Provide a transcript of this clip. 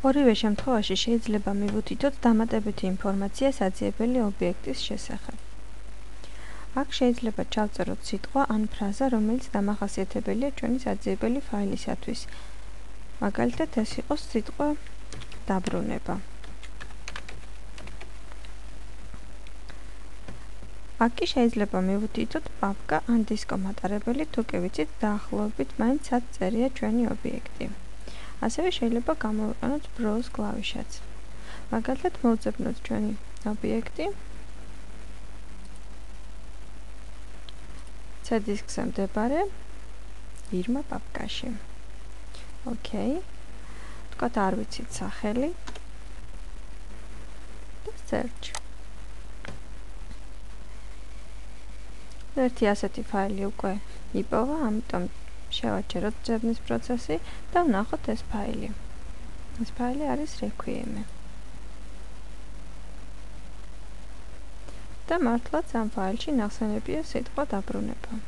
ორივე შემთხვევაში შეიძლება მივუთითოთ დამატებითი ინფორმაცია საძიებელი ობიექტის შესახებ. აქ შეიძლება ჩავწეროთ სიტყვა ან ფრაზა, რომელიც დამახასიათებელია ჩვენი საძიებელი ფაილისათვის. მაგალითად, ეს იყოს სიტყვა დაბრუნება. აქ კი შეიძლება მივუთითოთ პაპკა ან დისკო მატარებელი, თუ კი ვიცით დაახლოებით მაინც სად წერია ჩვენი ობიექტი. ასევე შეიძლება გამოვიყენოთ browse კლავიშაც. მაგალითად, მოვძებნოთ ჩვენი ობიექტი C დისკზე მდებარე ირმა პაპკაში. ოკეი. თქვათ არ ვიცით სახელი და search. ერთი ასეთი ფაილი უკვე იპოვა, ამიტომ შევაჩეროთ ძებნის პროცესი და ვნახოთ ეს ფაილი. ეს ფაილი არის requiem. და მართლაც ამ ფაილში ნახსენებია სიტყვა დაბრუნება.